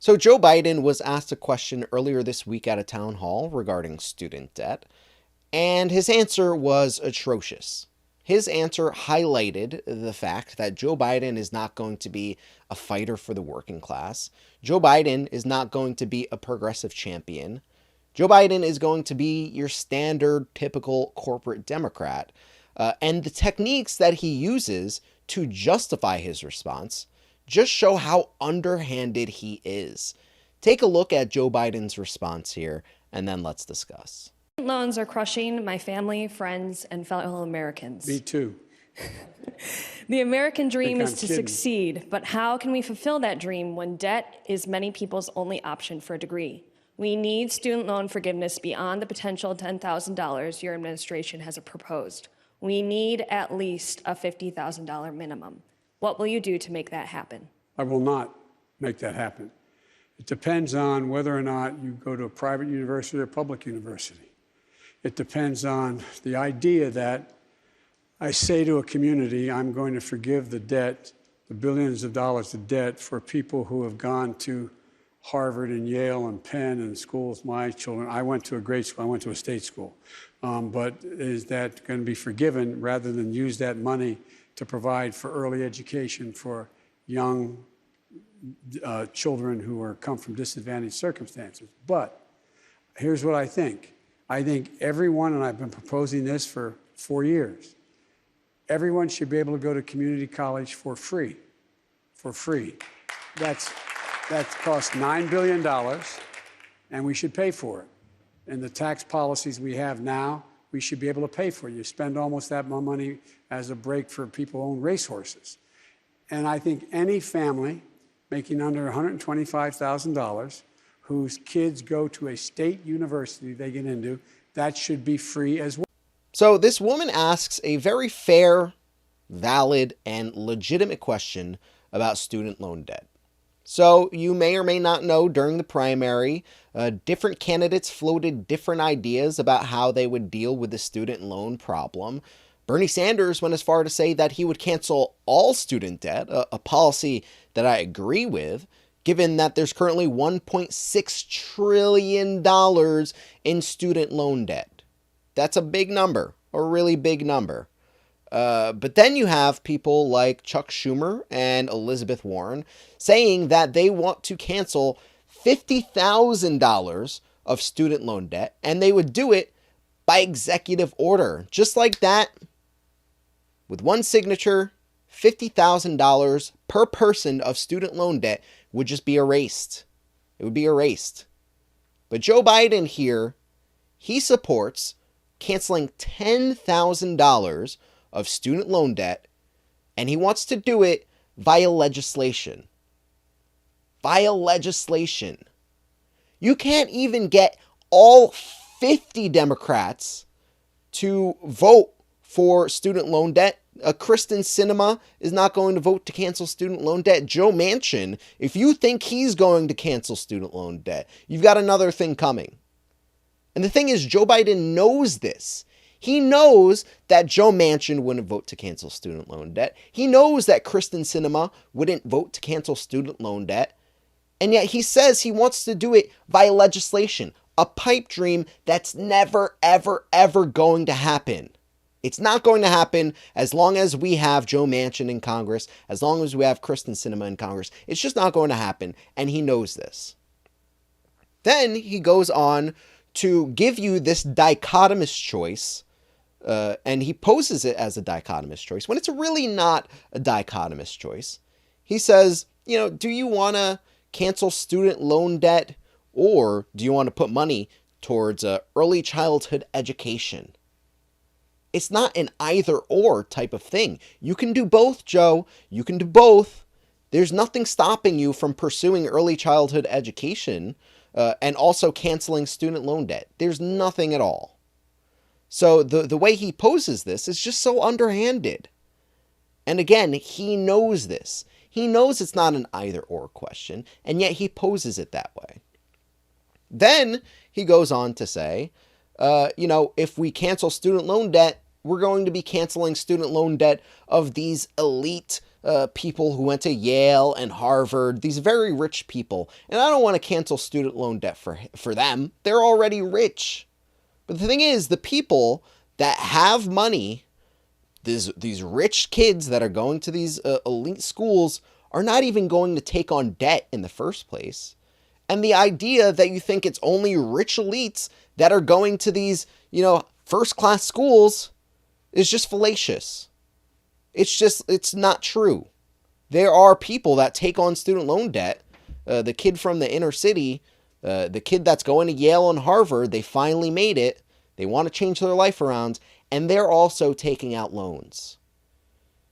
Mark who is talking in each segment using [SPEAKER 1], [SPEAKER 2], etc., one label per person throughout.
[SPEAKER 1] So Joe Biden was asked a question earlier this week at a town hall regarding student debt, and his answer was atrocious. His answer highlighted the fact that Joe Biden is not going to be a fighter for the working class. Joe Biden is not going to be a progressive champion. Joe Biden is going to be your standard, typical corporate Democrat. And the techniques that he uses to justify his response just show how underhanded he is. Take a look at Joe Biden's response here, and then let's discuss.
[SPEAKER 2] Loans are crushing my family, friends, and fellow Americans.
[SPEAKER 3] Me too.
[SPEAKER 2] The American dream is to
[SPEAKER 3] kidding.
[SPEAKER 2] succeed, but how can we fulfill that dream when debt is many people's only option for a degree? We need student loan forgiveness beyond the potential $10,000 your administration has proposed. We need at least a $50,000 minimum. What will you do to make that happen?
[SPEAKER 3] I will not make that happen. It depends on whether or not you go to a private university or a public university. It depends on the idea that I say to a community, I'm going to forgive the debt, the billions of dollars of debt for people who have gone to Harvard and Yale and Penn and schools. My children, I went to a great school, I went to a state school. But is that going to be forgiven rather than use that money to provide for early education for young children who come from disadvantaged circumstances? But here's what I think. I think everyone, and I've been proposing this for 4 years, everyone should be able to go to community college for free. For free. That costs $9 billion, and we should pay for it. And the tax policies we have now, we should be able to pay for it. You spend almost that much money as a break for people who own racehorses. And I think any family making under $125,000 whose kids go to a state university they get into, that should be free as well.
[SPEAKER 1] So this woman asks a very fair, valid, and legitimate question about student loan debt. So you may or may not know during the primary, different candidates floated different ideas about how they would deal with the student loan problem. Bernie Sanders went as far to say that he would cancel all student debt, a policy that I agree with, given that there's currently $1.6 trillion in student loan debt. That's a big number, a really big number. But then you have people like Chuck Schumer and Elizabeth Warren saying that they want to cancel $50,000 of student loan debt, and they would do it by executive order. Just like that, with one signature, $50,000 per person of student loan debt would just be erased. It would be erased. But Joe Biden here, he supports canceling $10,000 of student loan debt, and he wants to do it via legislation. Via legislation. You can't even get all 50 Democrats to vote for student loan debt. Kristen Sinema is not going to vote to cancel student loan debt. Joe Manchin, if you think he's going to cancel student loan debt, you've got another thing coming. And the thing is, Joe Biden knows this. He knows that Joe Manchin wouldn't vote to cancel student loan debt. He knows that Kristen Sinema wouldn't vote to cancel student loan debt. And yet he says he wants to do it via legislation. A pipe dream that's never, ever, ever going to happen. It's not going to happen as long as we have Joe Manchin in Congress, as long as we have Kristen Sinema in Congress. It's just not going to happen, and he knows this. Then he goes on to give you this dichotomous choice, and he poses it as a dichotomous choice when it's really not a dichotomous choice. He says, do you want to cancel student loan debt, or do you want to put money towards early childhood education? It's not an either or type of thing. You can do both, Joe. You can do both. There's nothing stopping you from pursuing early childhood education and also canceling student loan debt. There's nothing at all. So the way he poses this is just so underhanded. And again, he knows this. He knows it's not an either or question, and yet he poses it that way. Then he goes on to say, if we cancel student loan debt, we're going to be canceling student loan debt of these elite people who went to Yale and Harvard, these very rich people. And I don't want to cancel student loan debt for them. They're already rich. But the thing is, the people that have money, these rich kids that are going to these elite schools, are not even going to take on debt in the first place. And the idea that you think it's only rich elites that are going to these, first-class schools is just fallacious. It's not true. There are people that take on student loan debt. The kid from the inner city, the kid that's going to Yale and Harvard, they finally made it. They want to change their life around, and they're also taking out loans.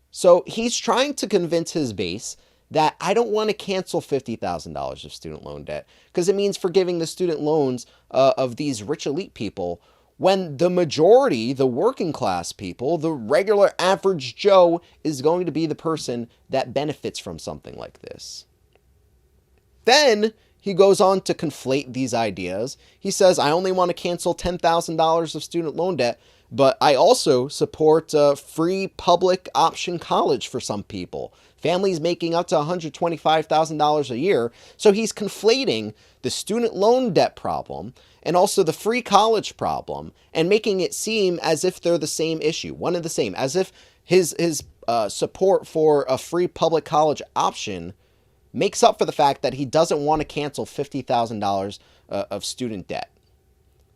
[SPEAKER 1] So he's trying to convince his base that I don't want to cancel $50,000 of student loan debt because it means forgiving the student loans of these rich elite people, when the majority, the working class people, the regular average Joe, is going to be the person that benefits from something like this. Then he goes on to conflate these ideas. He says, I only want to cancel $10,000 of student loan debt, but I also support free public option college for some people. Families making up to $125,000 a year. So he's conflating the student loan debt problem and also the free college problem and making it seem as if they're the same issue, one and the same, as if his support for a free public college option makes up for the fact that he doesn't want to cancel $50,000 of student debt.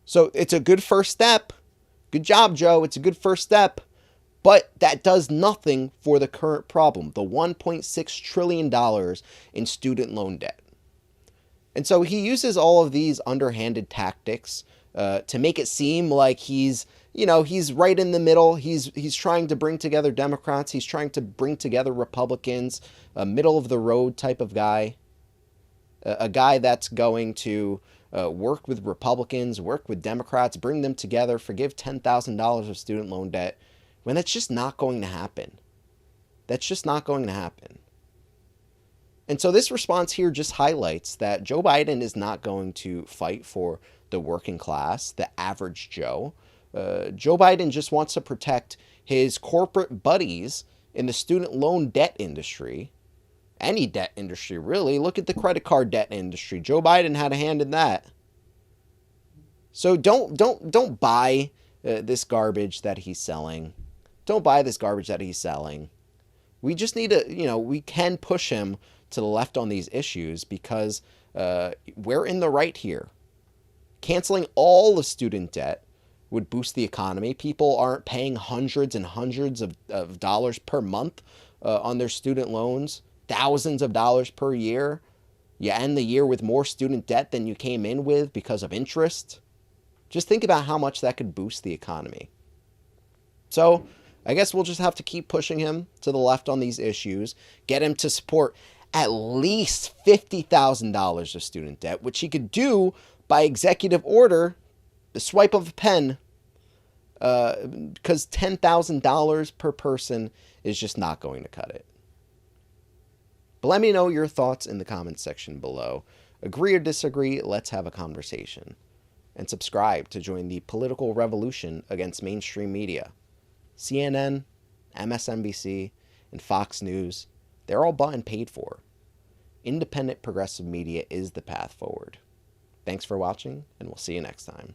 [SPEAKER 1] So it's a good first step. Good job, Joe. It's a good first step. But that does nothing for the current problem, the $1.6 trillion in student loan debt. And so he uses all of these underhanded tactics to make it seem like he's right in the middle. He's trying to bring together Democrats. He's trying to bring together Republicans, a middle of the road type of guy, a guy that's going to work with Republicans, work with Democrats, bring them together, forgive $10,000 of student loan debt, when that's just not going to happen. That's just not going to happen. And so this response here just highlights that Joe Biden is not going to fight for the working class, the average Joe. Joe Biden just wants to protect his corporate buddies in the student loan debt industry. Any debt industry, really. Look at the credit card debt industry. Joe Biden had a hand in that. So don't buy this garbage that he's selling. Don't buy this garbage that he's selling. We just need to, we can push him to the left on these issues because we're in the right here. Canceling all the student debt would boost the economy. People aren't paying hundreds and hundreds of dollars per month on their student loans, thousands of dollars per year. You end the year with more student debt than you came in with because of interest. Just think about how much that could boost the economy. So I guess we'll just have to keep pushing him to the left on these issues, get him to support at least $50,000 of student debt, which he could do by executive order, the swipe of a pen, because $10,000 per person is just not going to cut it. But let me know your thoughts in the comments section below. Agree or disagree, let's have a conversation. And subscribe to join the political revolution against mainstream media. CNN, MSNBC, and Fox News, they're all bought and paid for. Independent progressive media is the path forward. Thanks for watching, and we'll see you next time.